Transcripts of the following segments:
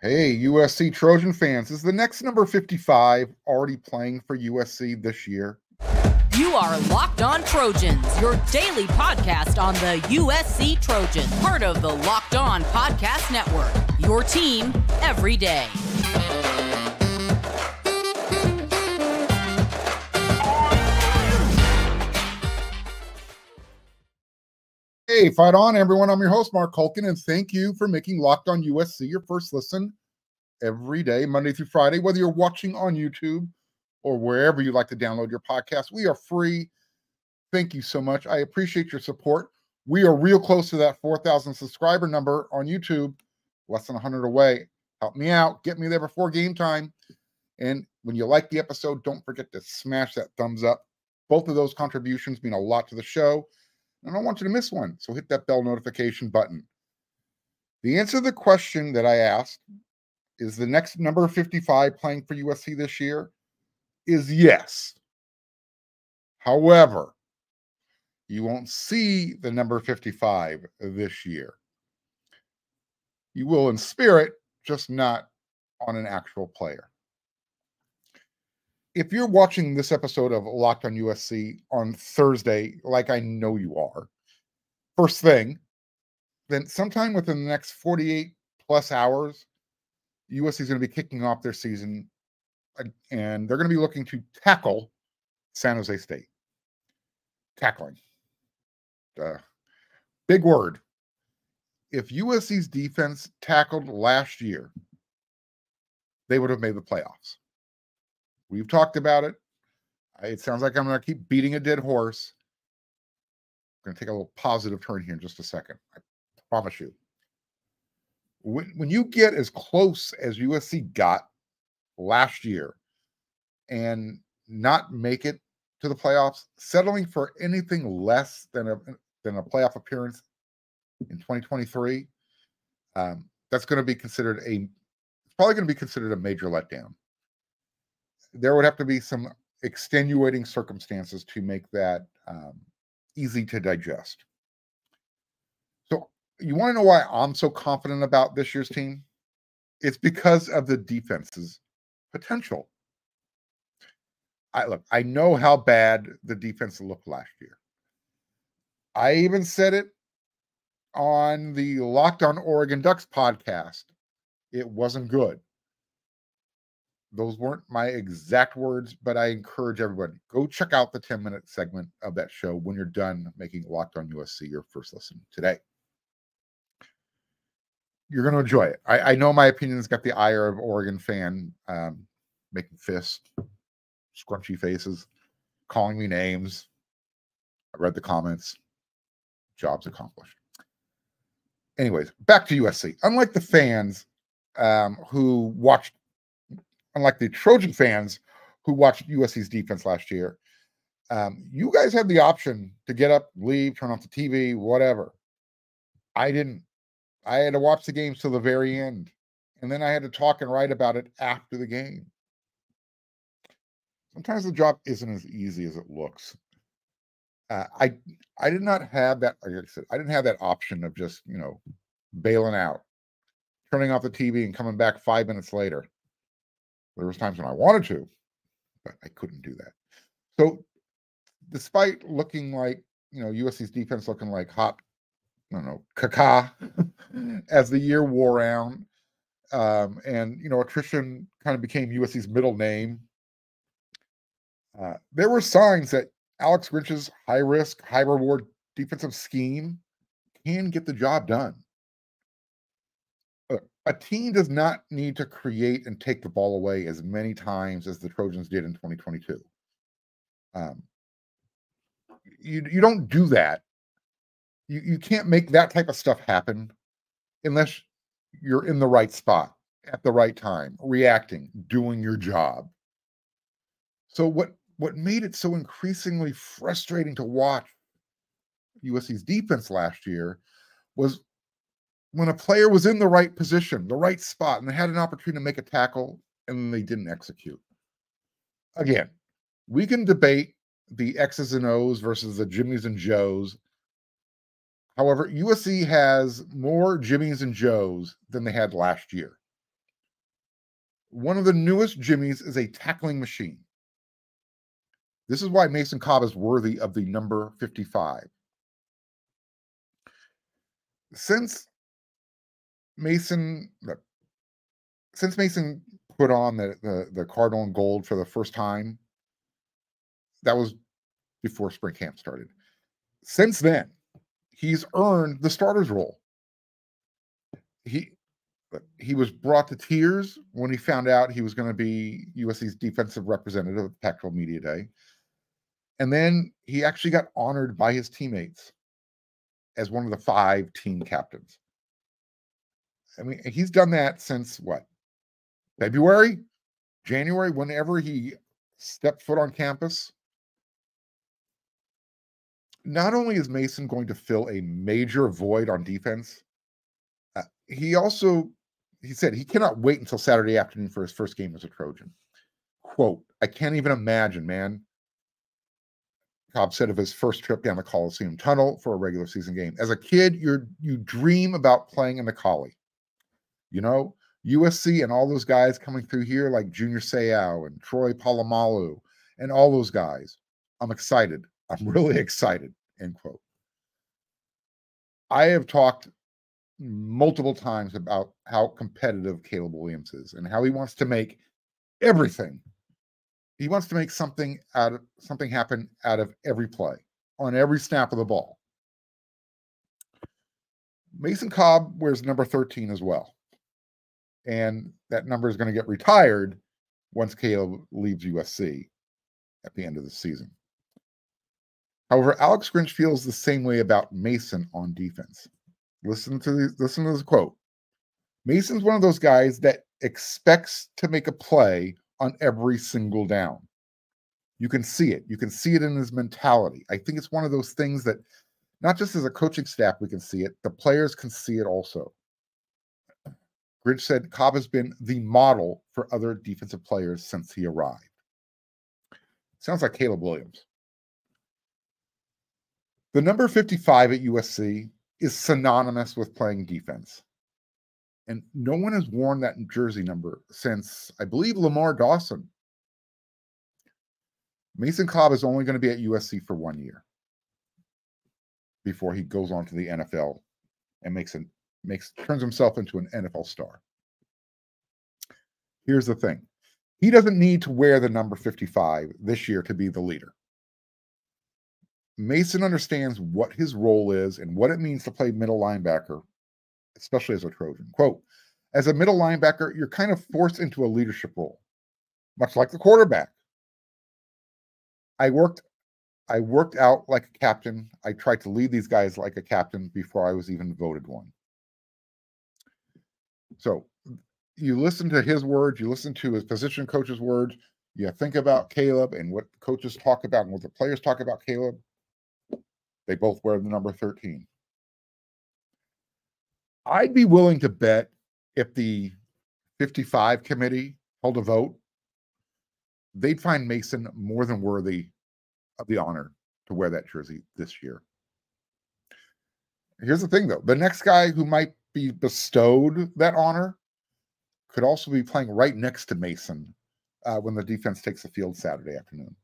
Hey, USC Trojan fans, is the next number 55 already playing for USC this year? You are Locked On Trojans, your daily podcast on the USC Trojans, part of the Locked On Podcast Network, your team every day. Hey, fight on, everyone. I'm your host, Mark Culkin, and thank you for making Locked On USC your first listen every day, Monday through Friday, whether you're watching on YouTube or wherever you like to download your podcast. We are free. Thank you so much. I appreciate your support. We are real close to that 4,000 subscriber number on YouTube, less than 100 away. Help me out. Get me there before game time. And when you like the episode, don't forget to smash that thumbs up. Both of those contributions mean a lot to the show. I don't want you to miss one, so hit that bell notification button. The answer to the question that I asked, is the next number 55 playing for USC this year, is yes. However, you won't see the number 55 this year. You will in spirit, just not on an actual player. If you're watching this episode of Locked on USC on Thursday, like I know you are, first thing, then sometime within the next 48 plus hours, USC is going to be kicking off their season, and they're going to be looking to tackle San Jose State. Tackling. Big word. If USC's defense tackled last year, they would have made the playoffs. We've talked about it. It sounds like I'm going to keep beating a dead horse. I'm going to take a little positive turn here in just a second. I promise you. When you get as close as USC got last year and not make it to the playoffs, settling for anything less than a playoff appearance in 2023, that's going to be considered it's probably going to be considered a major letdown. There would have to be some extenuating circumstances to make that easy to digest. So you want to know why I'm so confident about this year's team? It's because of the defense's potential. I know how bad the defense looked last year. I even said it on the Locked on Oregon Ducks podcast. It wasn't good. Those weren't my exact words, but I encourage everybody, go check out the 10-minute segment of that show when you're done making Locked on USC your first listen today. You're going to enjoy it. I know my opinion's got the ire of Oregon fan, making fists, scrunchy faces, calling me names. I read the comments. Job's accomplished. Anyways, back to USC. Unlike the fans who watched, unlike the Trojan fans who watched USC's defense last year, you guys had the option to get up, leave, turn off the TV, whatever. I didn't. I had to watch the games till the very end, and then I had to talk and write about it after the game. Sometimes the job isn't as easy as it looks. I did not have that. Like I said, I didn't have that option of just bailing out, turning off the TV, and coming back 5 minutes later. There was times when I wanted to, but I couldn't do that. So, despite looking like USC's defense looking like hot, caca as the year wore on, and attrition kind of became USC's middle name. There were signs that Alex Grinch's high risk, high reward defensive scheme can get the job done. A team does not need to create and take the ball away as many times as the Trojans did in 2022. You don't do that. You can't make that type of stuff happen unless you're in the right spot at the right time, reacting, doing your job. So what made it so increasingly frustrating to watch USC's defense last year was when a player was in the right position, the right spot, and they had an opportunity to make a tackle, and they didn't execute. Again, we can debate the X's and O's versus the Jimmies and Joes. However, USC has more Jimmies and Joes than they had last year. One of the newest Jimmies is a tackling machine. This is why Mason Cobb is worthy of the number 55. Since Mason put on the Cardinal and Gold for the first time, that was before spring camp started. Since then, he's earned the starter's role. He was brought to tears when he found out he was going to be USC's defensive representative at the Pac-12 Media Day. And then he actually got honored by his teammates as one of the 5 team captains. I mean, he's done that since what? February? January? Whenever he stepped foot on campus. Not only is Mason going to fill a major void on defense, he said he cannot wait until Saturday afternoon for his first game as a Trojan. Quote, I can't even imagine, man. Cobb said of his first trip down the Coliseum Tunnel for a regular season game. As a kid, you dream about playing in the Collie. You know, USC and all those guys coming through here like Junior Seau and Troy Polamalu and all those guys. I'm excited. I'm really excited, end quote. I have talked multiple times about how competitive Caleb Williams is and how he wants to make everything. He wants to make something happen out of every play, on every snap of the ball. Mason Cobb wears number 13 as well. And that number is going to get retired once Caleb leaves USC at the end of the season. However, Alex Grinch feels the same way about Mason on defense. Listen to this quote. Mason's one of those guys that expects to make a play on every single down. You can see it. You can see it in his mentality. I think it's one of those things that not just as a coaching staff we can see it, the players can see it also. Grinch said Cobb has been the model for other defensive players since he arrived. Sounds like Caleb Williams. The number 55 at USC is synonymous with playing defense. And no one has worn that jersey number since, I believe, Lamar Dawson. Mason Cobb is only going to be at USC for 1 year before he goes on to the NFL and turns himself into an NFL star. Here's the thing. He doesn't need to wear the number 55 this year to be the leader. Mason understands what his role is and what it means to play middle linebacker, especially as a Trojan. Quote, as a middle linebacker, you're kind of forced into a leadership role, much like the quarterback. I worked out like a captain. I tried to lead these guys like a captain before I was even voted one. So you listen to his words, you listen to his position coach's words, you think about Caleb and what coaches talk about and what the players talk about Caleb. They both wear the number 13. I'd be willing to bet if the 55 committee held a vote, they'd find Mason more than worthy of the honor to wear that jersey this year. Here's the thing, though. The next guy who might be bestowed that honor could also be playing right next to Mason when the defense takes the field Saturday afternoon.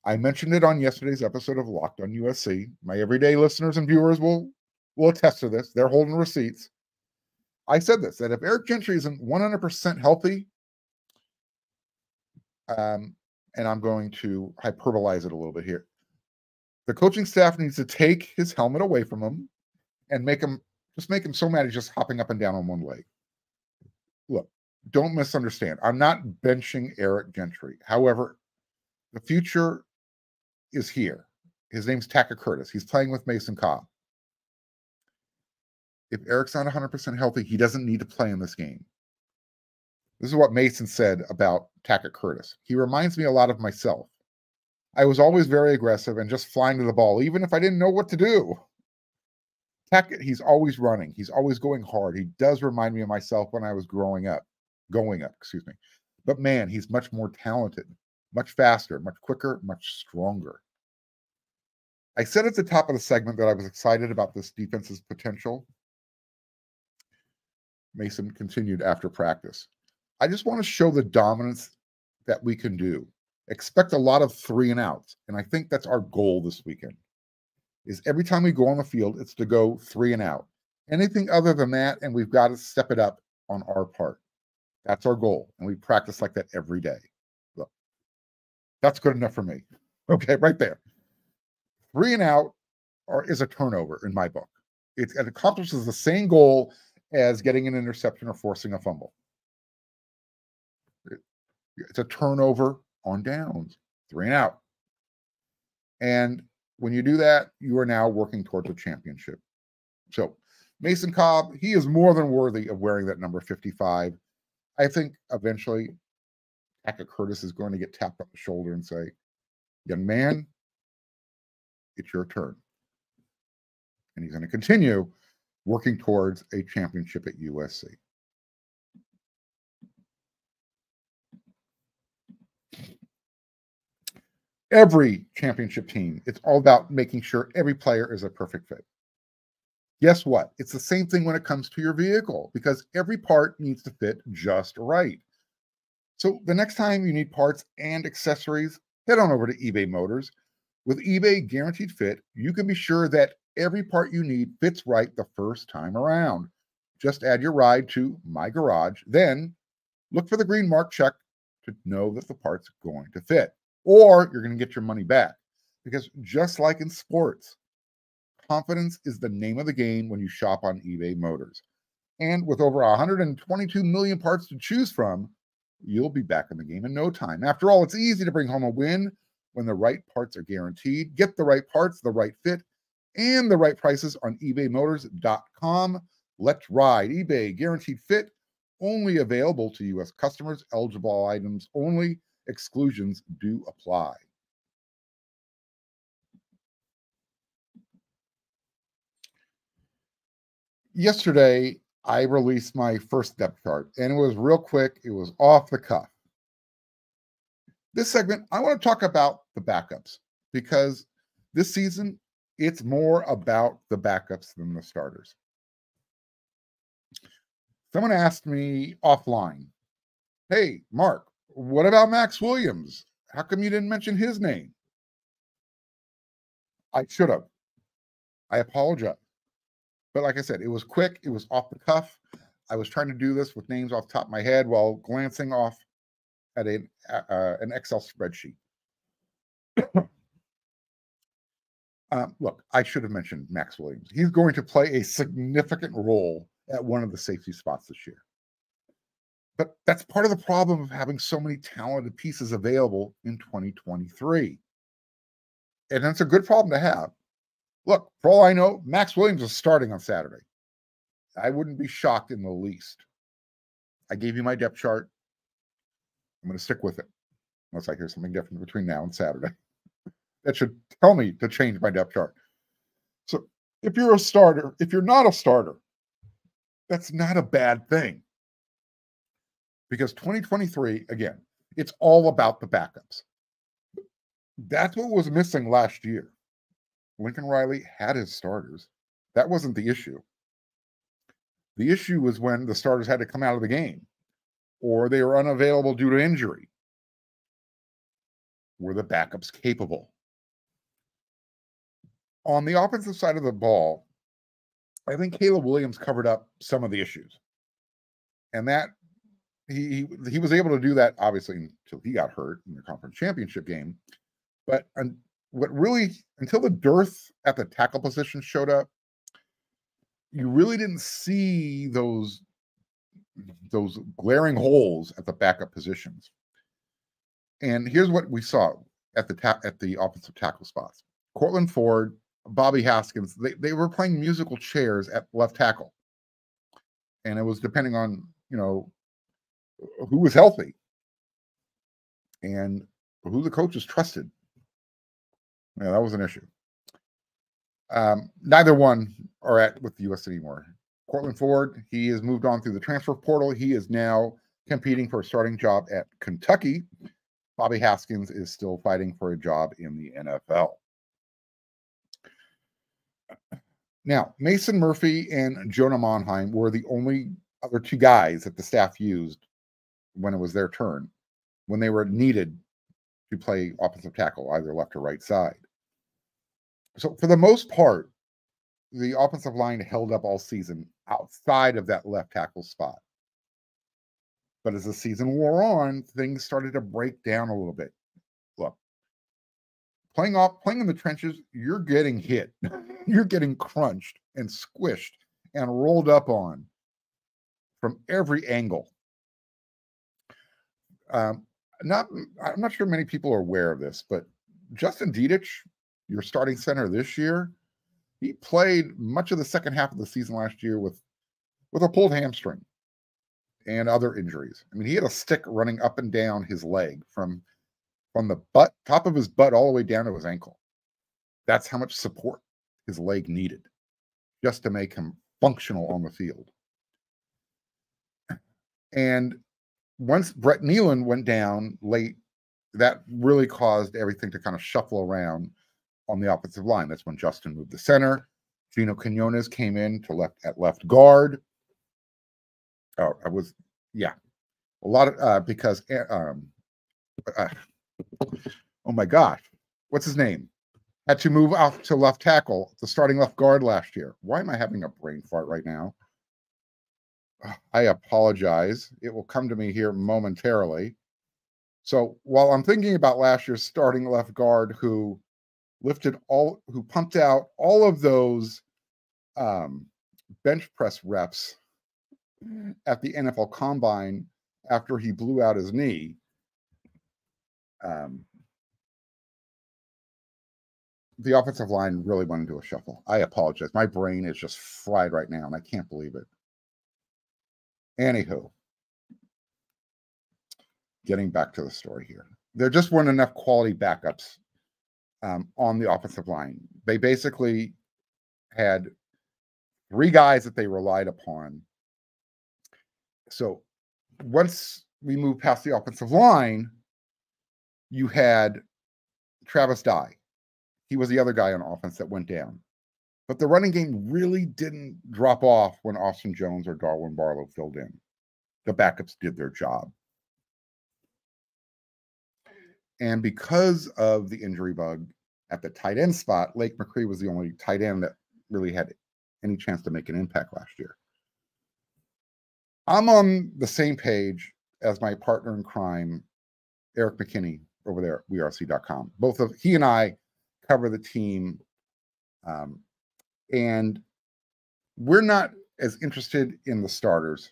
I mentioned it on yesterday's episode of Locked on USC. My everyday listeners and viewers will attest to this. They're holding receipts. I said this, that if Eric Gentry isn't 100% healthy, and I'm going to hyperbolize it a little bit here, the coaching staff needs to take his helmet away from him and make him so mad he's just hopping up and down on one leg. Look, don't misunderstand. I'm not benching Eric Gentry. However, the future is here. His name's Taka Curtis. He's playing with Mason Cobb. If Eric's not 100% healthy, he doesn't need to play in this game. This is what Mason said about Taka Curtis. He reminds me a lot of myself. I was always very aggressive and just flying to the ball, even if I didn't know what to do. Taka, he's always running. He's always going hard. He does remind me of myself when I was going up. But man, he's much more talented, much faster, much quicker, much stronger. I said at the top of the segment that I was excited about this defense's potential. Mason continued after practice. I just want to show the dominance that we can do. Expect a lot of 3 and outs. And I think that's our goal this weekend. Is every time we go on the field, it's to go 3 and out. Anything other than that, and we've got to step it up on our part. That's our goal. And we practice like that every day. Look, that's good enough for me. Okay, right there. 3 and out is a turnover in my book. It accomplishes the same goal as getting an interception or forcing a fumble. It's a turnover on downs, 3 and out. And when you do that, you are now working towards a championship. So Mason Cobb, he is more than worthy of wearing that number 55. I think eventually Tackett Curtis is going to get tapped on the shoulder and say, young man, it's your turn. And he's going to continue working towards a championship at USC. Every championship team, it's all about making sure every player is a perfect fit. Guess what? It's the same thing when it comes to your vehicle, because every part needs to fit just right. So the next time you need parts and accessories, head on over to eBay Motors. With eBay Guaranteed Fit, you can be sure that every part you need fits right the first time around. Just add your ride to My Garage, then look for the green mark check to know that the part's going to fit. Or you're going to get your money back. Because just like in sports, confidence is the name of the game when you shop on eBay Motors. And with over 122 million parts to choose from, you'll be back in the game in no time. After all, it's easy to bring home a win when the right parts are guaranteed. Get the right parts, the right fit, and the right prices on ebaymotors.com. Let's ride. eBay Guaranteed Fit, only available to U.S. customers. Eligible items only. Exclusions do apply. Yesterday, I released my first depth chart, and it was real quick. It was off the cuff. This segment, I want to talk about the backups, because this season, it's more about the backups than the starters. Someone asked me offline, hey, Mark, what about Max Williams? How come you didn't mention his name? I should have. I apologize. But like I said, it was quick. It was off the cuff. I was trying to do this with names off the top of my head while glancing off at an Excel spreadsheet. Look, I should have mentioned Max Williams. He's going to play a significant role at one of the safety spots this year. But that's part of the problem of having so many talented pieces available in 2023. And that's a good problem to have. Look, for all I know, Max Williams is starting on Saturday. I wouldn't be shocked in the least. I gave you my depth chart. I'm going to stick with it, unless I hear something different between now and Saturday. That should tell me to change my depth chart. So if you're a starter, if you're not a starter, that's not a bad thing. Because 2023, again, it's all about the backups. That's what was missing last year. Lincoln Riley had his starters. That wasn't the issue. The issue was when the starters had to come out of the game, or they were unavailable due to injury. Were the backups capable? On the offensive side of the ball, I think Caleb Williams covered up some of the issues. And that he was able to do that, obviously, until he got hurt in the conference championship game. But until the dearth at the tackle position showed up, you really didn't see those glaring holes at the backup positions. And here's what we saw at the offensive tackle spots. Cortland Ford, Bobby Haskins, they were playing musical chairs at left tackle. And it was depending on, who was healthy and who the coaches trusted. Yeah, that was an issue. Neither one are with the U.S. anymore. Cortland Ford, he has moved on through the transfer portal. He is now competing for a starting job at Kentucky. Bobby Haskins is still fighting for a job in the NFL. Now, Mason Murphy and Jonah Monheim were the only other two guys that the staff used when it was their turn, when they were needed to play offensive tackle, either left or right side. So for the most part, the offensive line held up all season outside of that left tackle spot. But as the season wore on, things started to break down a little bit. Look, playing in the trenches, you're getting hit. You're getting crunched and squished and rolled up on from every angle. I'm not sure many people are aware of this, but Justin Dedich, your starting center this year, he played much of the second half of the season last year with a pulled hamstring and other injuries. I mean, he had a stick running up and down his leg from the top of his butt all the way down to his ankle. That's how much support his leg needed just to make him functional on the field. And once Brett Nealon went down late, that really caused everything to kind of shuffle around on the offensive line. That's when Justin moved to center. Gino Quinones came in to left guard. Oh, a lot of because oh my gosh, what's his name? Had to move out to left tackle, the starting left guard last year. Why am I having a brain fart right now? I apologize. It will come to me here momentarily. So while I'm thinking about last year's starting left guard who pumped out all of those bench press reps at the NFL Combine after he blew out his knee, the offensive line really went into a shuffle. I apologize. My brain is just fried right now, and I can't believe it. Anywho, getting back to the story here. There just weren't enough quality backups on the offensive line. They basically had 3 guys that they relied upon. So once we moved past the offensive line, you had Travis Dye. He was the other guy on offense that went down. But the running game really didn't drop off when Austin Jones or Darwin Barlow filled in. The backups did their job. And because of the injury bug at the tight end spot, Lake McCree was the only tight end that really had any chance to make an impact last year. I'm on the same page as my partner in crime, Eric McKinney, over there at WeRC.com. He and I cover the team, and we're not as interested in the starters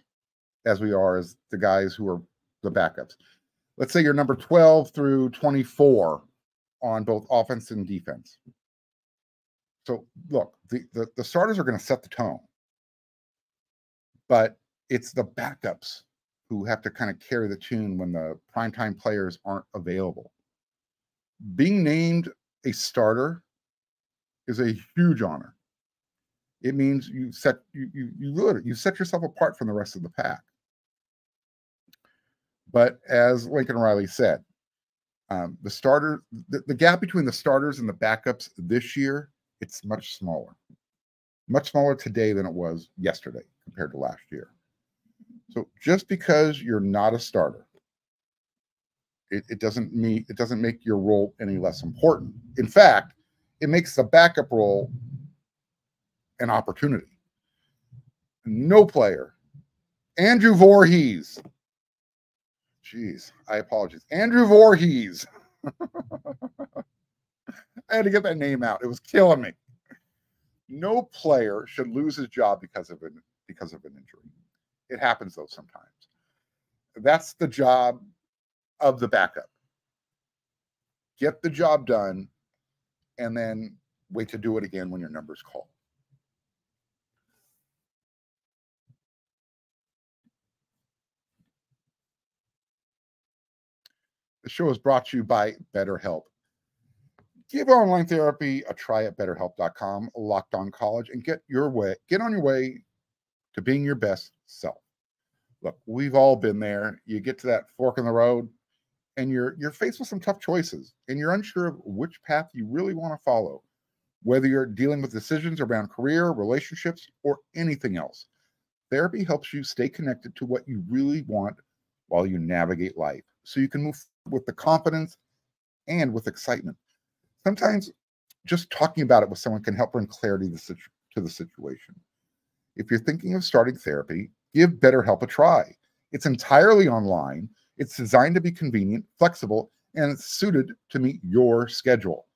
as we are as the guys who are the backups. Let's say you're number 12 through 24 on both offense and defense. So look, the starters are going to set the tone, but it's the backups who have to kind of carry the tune when the primetime players aren't available. Being named a starter is a huge honor. It means you set yourself apart from the rest of the pack. But as Lincoln Riley said, the gap between the starters and the backups this year, it's much smaller today than it was yesterday compared to last year. So just because you're not a starter, it doesn't make your role any less important. In fact, it makes the backup role an opportunity. No player, Andrew Voorhees. Jeez, I apologize. Andrew Voorhees. I had to get that name out. It was killing me. No player should lose his job because of an injury. It happens though sometimes. That's the job of the backup. Get the job done and then wait to do it again when your number's called. The show is brought to you by BetterHelp. Give online therapy a try at BetterHelp.com, Locked On College, and get on your way to being your best self. Look, we've all been there. You get to that fork in the road, and you're faced with some tough choices, and you're unsure of which path you really want to follow, whether you're dealing with decisions around career, relationships, or anything else. Therapy helps you stay connected to what you really want while you navigate life, so you can move with the confidence and with excitement. Sometimes just talking about it with someone can help bring clarity to the situation. If you're thinking of starting therapy, give BetterHelp a try. It's entirely online. It's designed to be convenient, flexible, and it's suited to meet your schedule.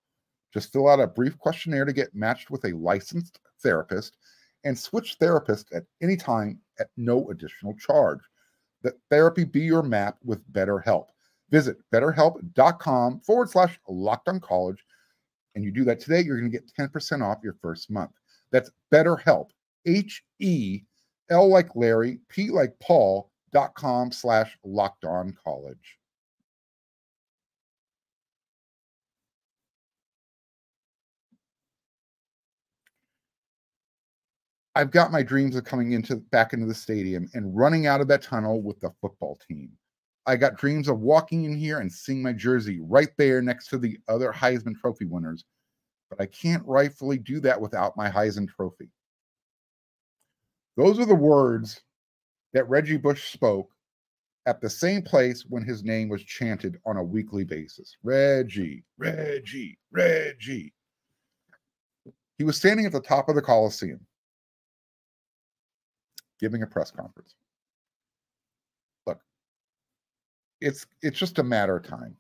Just fill out a brief questionnaire to get matched with a licensed therapist and switch therapists at any time at no additional charge. Let therapy be your map with BetterHelp. Visit betterhelp.com/lockedoncollege, and you do that today, you're going to get 10% off your first month. That's BetterHelp, HEL like Larry, P like Paul.com/lockedoncollege. I've got my dreams of coming back into the stadium and running out of that tunnel with the football team. I got dreams of walking in here and seeing my jersey right there next to the other Heisman Trophy winners, but I can't rightfully do that without my Heisman Trophy. Those are the words that Reggie Bush spoke at the same place when his name was chanted on a weekly basis. Reggie, Reggie, Reggie. He was standing at the top of the Coliseum, giving a press conference. Look, it's just a matter of time.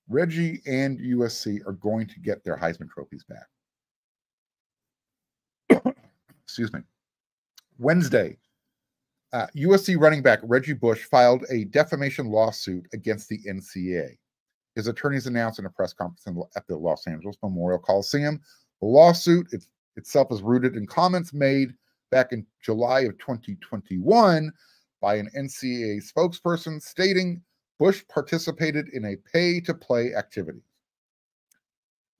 Reggie and USC are going to get their Heisman trophies back. Excuse me. Wednesday, USC running back Reggie Bush filed a defamation lawsuit against the NCAA. His attorneys announced in a press conference at the Los Angeles Memorial Coliseum. The lawsuit itself is rooted in comments made back in July of 2021 by an NCAA spokesperson stating Bush participated in a pay-to-play activity.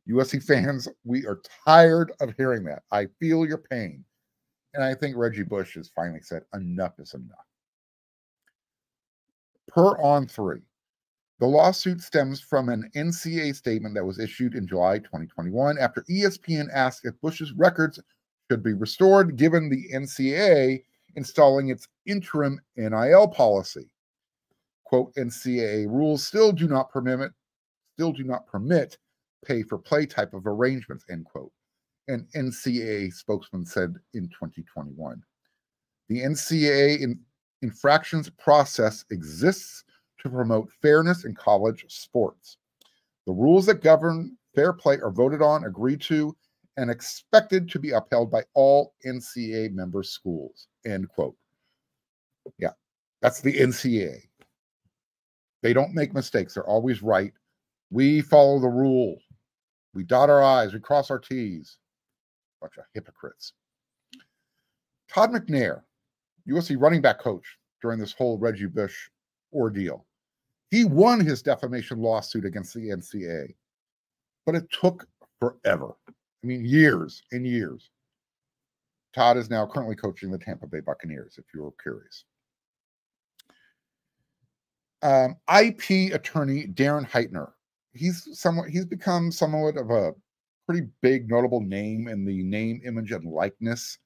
USC fans, we are tired of hearing that. I feel your pain. And I think Reggie Bush has finally said enough is enough. Per On3, the lawsuit stems from an NCAA statement that was issued in July 2021 after ESPN asked if Bush's records should be restored given the NCAA installing its interim NIL policy. Quote, NCAA rules still do not permit pay-for-play type of arrangements, end quote. An NCAA spokesman said in 2021. The NCAA infractions process exists to promote fairness in college sports. The rules that govern fair play are voted on, agreed to, and expected to be upheld by all NCAA member schools, end quote. Yeah, that's the NCAA. They don't make mistakes. They're always right. We follow the rule. We dot our I's. We cross our T's. Bunch of hypocrites. Todd McNair, USC running back coach during this whole Reggie Bush ordeal. He won his defamation lawsuit against the NCAA, but it took forever. I mean, years and years. Todd is now currently coaching the Tampa Bay Buccaneers, if you were curious. IP attorney Darren Heitner. He's become somewhat of a pretty big, notable name in the name, image, and likeness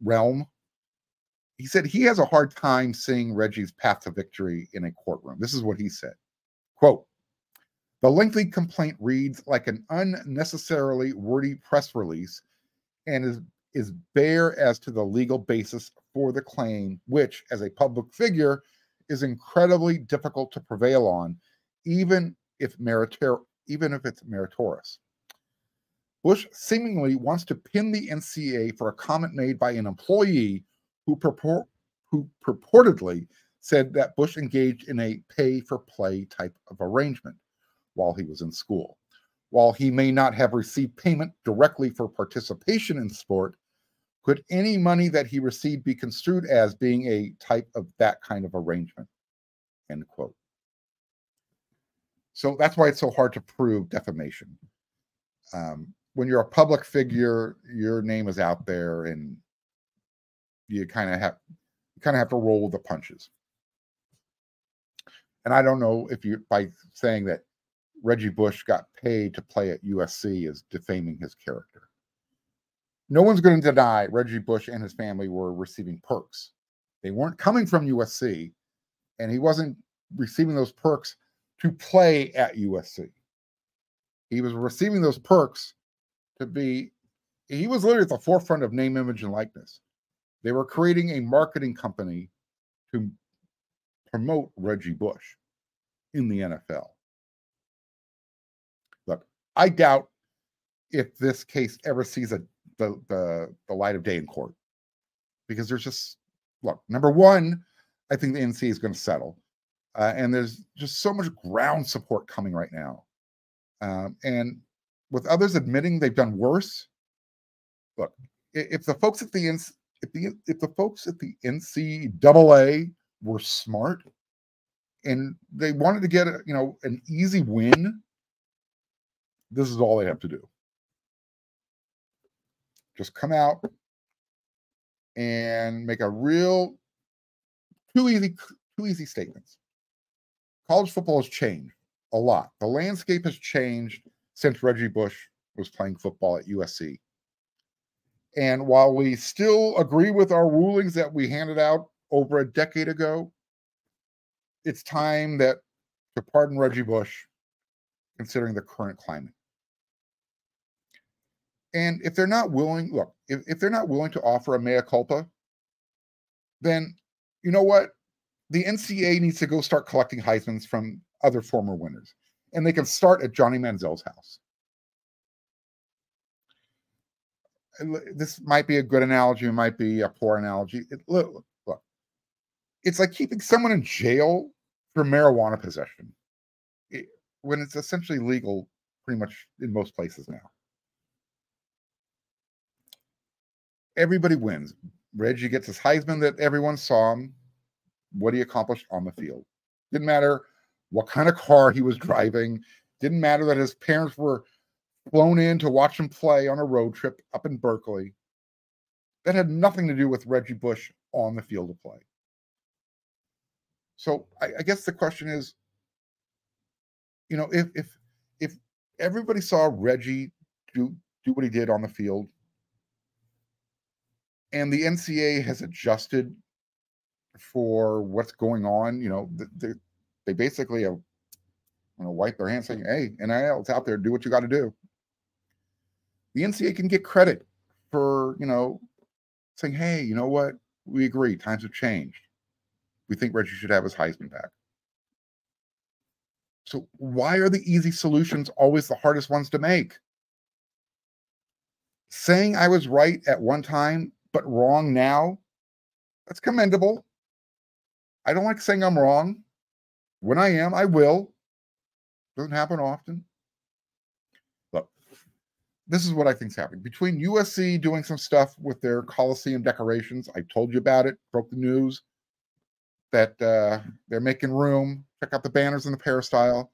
realm. He said he has a hard time seeing Reggie's path to victory in a courtroom. This is what he said. Quote, the lengthy complaint reads like an unnecessarily wordy press release and is bare as to the legal basis for the claim, which, as a public figure, is incredibly difficult to prevail on, even if it's meritorious. Bush seemingly wants to pin the NCAA for a comment made by an employee who purportedly said that Bush engaged in a pay-for-play type of arrangement while he was in school. While he may not have received payment directly for participation in sport, could any money that he received be construed as being a type of that kind of arrangement? End quote. So that's why it's so hard to prove defamation. When you're a public figure, your name is out there, and you kind of have to roll with the punches. And I don't know if by saying that Reggie Bush got paid to play at USC is defaming his character. No one's going to deny Reggie Bush and his family were receiving perks They weren't coming from USC, and he wasn't receiving those perks to play at USC. He was receiving those perks to be, he was literally at the forefront of name, image, and likeness. They were creating a marketing company to promote Reggie Bush in the NFL. Look, I doubt if this case ever sees the light of day in court, because there's just, look, number one, I think the NCAA is going to settle, and there's just so much ground support coming right now, and with others admitting they've done worse. Look, if the folks at the NCAA were smart and they wanted to get an easy win, this is all they have to do. Just come out and make a real two easy statements. College football has changed a lot. The landscape has changed since Reggie Bush was playing football at USC. And while we still agree with our rulings that we handed out over a decade ago, it's time to pardon Reggie Bush, considering the current climate. And if they're not willing, look, if they're not willing to offer a mea culpa, then you know what? The NCAA needs to go start collecting Heismans from other former winners. And they can start at Johnny Manziel's house. This might be a good analogy. It might be a poor analogy. Look, it's like keeping someone in jail for marijuana possession when it's essentially legal pretty much in most places now. Everybody wins. Reggie gets his Heisman that everyone saw him. What he accomplished on the field. Didn't matter what kind of car he was driving. Didn't matter that his parents were flown in to watch him play on a road trip up in Berkeley. That had nothing to do with Reggie Bush on the field of play. So I guess the question is, if everybody saw Reggie do what he did on the field, and the NCAA has adjusted for what's going on, they basically have wipe their hands saying, hey, NIL, it's out there, do what you got to do. The NCAA can get credit for, saying, hey, you know what? We agree. Times have changed. We think Reggie should have his Heisman back. So why are the easy solutions always the hardest ones to make? Saying I was right at one time, but wrong now, that's commendable. I don't like saying I'm wrong. When I am, I will. Doesn't happen often. Look, this is what I think is happening. Between USC doing some stuff with their Coliseum decorations, I told you about it, broke the news, that they're making room. Check out the banners in the peristyle.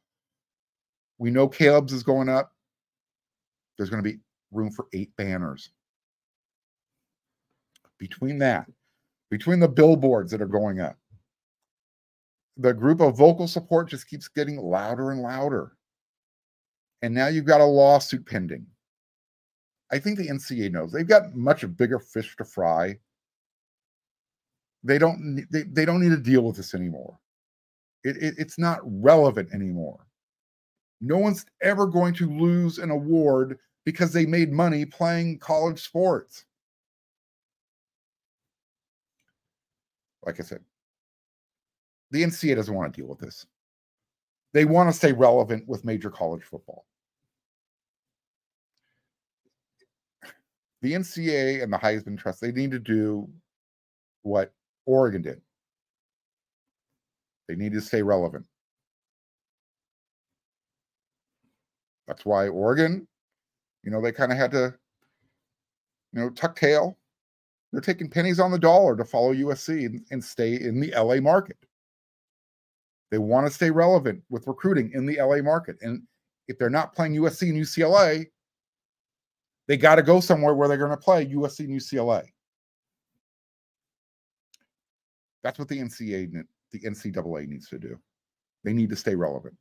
We know Caleb's is going up. There's going to be room for 8 banners. Between the billboards that are going up, the group of vocal support just keeps getting louder and louder. And now you've got a lawsuit pending. I think the NCAA knows they've got much bigger fish to fry. They don't need to deal with this anymore. It's not relevant anymore. No one's ever going to lose an award because they made money playing college sports. Like I said, the NCAA doesn't want to deal with this. They want to stay relevant with major college football. The NCAA and the Heisman Trust, they need to do what Oregon did. They need to stay relevant. That's why Oregon, they kind of had to, tuck tail. They're taking pennies on the dollar to follow USC and stay in the LA market. They want to stay relevant with recruiting in the LA market. And if they're not playing USC and UCLA, they got to go somewhere where they're going to play USC and UCLA. That's what the NCAA needs to do. They need to stay relevant.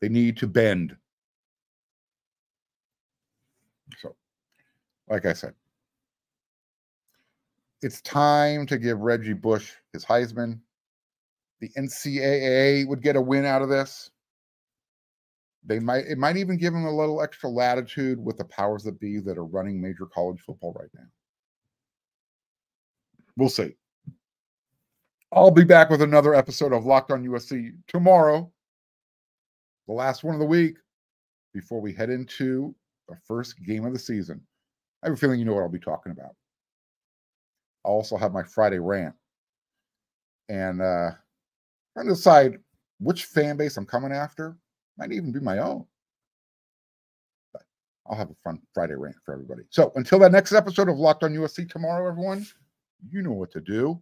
They need to bend. So, like I said, It's time to give Reggie Bush his Heisman. The NCAA would get a win out of this. It might even give him a little extra latitude with the powers that be that are running major college football right now. We'll see. I'll be back with another episode of Locked On USC tomorrow, the last one of the week, before we head into the first game of the season. I have a feeling you know what I'll be talking about. I'll also have my Friday rant. And trying to decide which fan base I'm coming after. Might even be my own. But I'll have a fun Friday rant for everybody. So until that next episode of Locked On USC tomorrow, everyone, you know what to do.